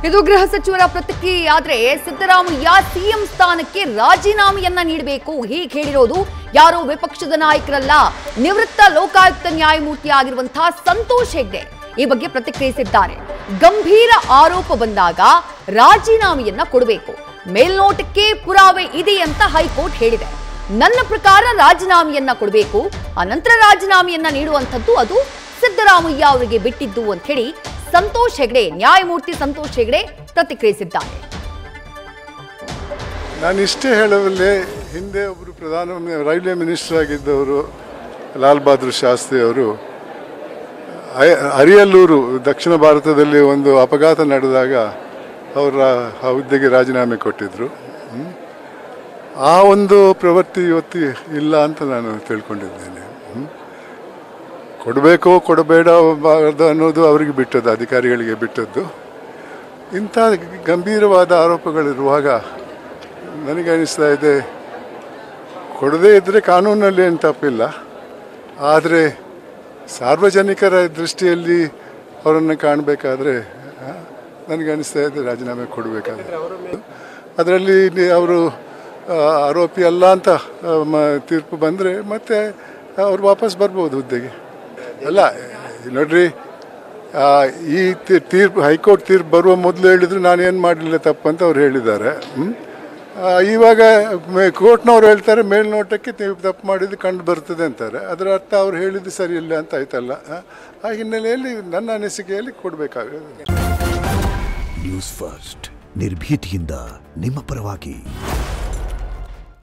ಇದು ಗೃಹ ಸಚಿವರ ಪ್ರತಿಕ್ರಿಯೆಯಾದ್ರೆ ಸಿದ್ದರಾಮಯ್ಯ ಸಿಎಂ ಸ್ಥಾನಕ್ಕೆ ರಾಜೀನಾಮೆಯನ್ನ ನೀಡಬೇಕು ಹೀಗೆ ಹೇಳಿರೋದು ಯಾರೋ ವಿಪಕ್ಷದ ನಾಯಕರಲ್ಲ, ನಿವೃತ್ತ ಲೋಕಾಯುಕ್ತ ನ್ಯಾಯಮೂರ್ತಿ ಆಗಿರುವಂತಹ ಸಂತೋಷ್ ಹೆಗ್ಡೆ ಈ ಬಗ್ಗೆ ಪ್ರತಿಕ್ರಿಯಿಸಿದ್ದಾರೆ. ಗಂಭೀರ ಆರೋಪ ಬಂದಾಗ ರಾಜೀನಾಮೆಯನ್ನ ಕೊಡಬೇಕು, ಮೇಲ್ನೋಟಕ್ಕೆ ಪುರಾವೆ ಇದೆ ಅಂತ ಹೈಕೋರ್ಟ್ ಹೇಳಿದೆ. ನನ್ನ ಪ್ರಕಾರ ರಾಜೀನಾಮೆಯನ್ನ ಕೊಡಬೇಕು, ಅನಂತರ ರಾಜೀನಾಮೆಯನ್ನ ನೀಡುವಂಥದ್ದು ಅದು ಸಿದ್ದರಾಮಯ್ಯ ಅವರಿಗೆ ಬಿಟ್ಟಿದ್ದು ಅಂತ ಹೇಳಿ ಸಂತೋಷ್ ಹೆಗ್ಡೆ, ನ್ಯಾಯಮೂರ್ತಿ ಸಂತೋಷ್ ಹೆಗ್ಡೆ ಪ್ರತಿಕ್ರಿಯಿಸಿದ್ದಾರೆ. ನಾನು ಇಷ್ಟೇ ಹೇಳಬಲ್ಲೆ, ಹಿಂದೆ ಒಬ್ಬರು ಪ್ರಧಾನ ರೈಲ್ವೆ ಮಿನಿಸ್ಟರ್ ಆಗಿದ್ದವರು ಲಾಲ್ ಬಹದ್ದೂರ್ ಶಾಸ್ತ್ರಿ ಅವರು ಅರಿಯಲ್ಲೂರು ದಕ್ಷಿಣ ಭಾರತದಲ್ಲಿ ಒಂದು ಅಪಘಾತ ನಡೆದಾಗ ಅವರ ಹುದ್ದೆಗೆ ರಾಜೀನಾಮೆ ಕೊಟ್ಟಿದ್ರು. ಆ ಒಂದು ಪ್ರವೃತ್ತಿ ಇವತ್ತು ಇಲ್ಲ ಅಂತ ನಾನು ತಿಳ್ಕೊಂಡಿದ್ದೇನೆ. ಕೊಡಬೇಕೋ ಕೊಡಬೇಡಬಾರ್ದು ಅನ್ನೋದು ಅವರಿಗೆ ಬಿಟ್ಟದ್ದು, ಅಧಿಕಾರಿಗಳಿಗೆ ಬಿಟ್ಟದ್ದು. ಇಂಥ ಗಂಭೀರವಾದ ಆರೋಪಗಳಿರುವಾಗ ನನಗೆ ಅನಿಸ್ತಾ ಇದೆ, ಕೊಡದೇ ಇದ್ದರೆ ಕಾನೂನಲ್ಲಿ ಏನು ತಪ್ಪಿಲ್ಲ, ಆದರೆ ಸಾರ್ವಜನಿಕರ ದೃಷ್ಟಿಯಲ್ಲಿ ಅವರನ್ನು ಕಾಣಬೇಕಾದ್ರೆ ನನಗೆ ಅನಿಸ್ತಾ ಇದೆ ರಾಜೀನಾಮೆ ಕೊಡಬೇಕಾದ್ರೆ. ಅದರಲ್ಲಿ ಅವರು ಆರೋಪಿ ಅಲ್ಲ ಅಂತ ತೀರ್ಪು ಬಂದರೆ ಮತ್ತೆ ಅವ್ರು ವಾಪಸ್ ಬರ್ಬೋದು ಹುದ್ದೆಗೆ. ಅಲ್ಲ ನೋಡ್ರಿ, ಈ ತೀರ್ಪು ಹೈಕೋರ್ಟ್ ತೀರ್ಪು ಬರುವ ಮೊದಲು ಹೇಳಿದ್ರು ನಾನೇನು ಮಾಡಲಿಲ್ಲ ತಪ್ಪಂತ ಅವ್ರು ಹೇಳಿದ್ದಾರೆ. ಇವಾಗ ಕೋರ್ಟ್ನವ್ರು ಹೇಳ್ತಾರೆ ಮೇಲ್ನೋಟಕ್ಕೆ ನೀವು ತಪ್ಪು ಮಾಡಿದ್ದು ಕಂಡು ಬರ್ತದೆ ಅಂತಾರೆ. ಅದರ ಅರ್ಥ ಅವ್ರು ಹೇಳಿದ್ದು ಸರಿ ಇಲ್ಲ ಅಂತ ಆಯ್ತಲ್ಲ. ಆ ಹಿನ್ನೆಲೆಯಲ್ಲಿ ನನ್ನ ಅನಿಸಿಕೆಯಲ್ಲಿ ಕೊಡಬೇಕಾಗುತ್ತೆ. ನ್ಯೂಸ್ ಫಸ್ಟ್, ನಿರ್ಭೀತಿಯಿಂದ ನಿಮ್ಮ ಪರವಾಗಿ.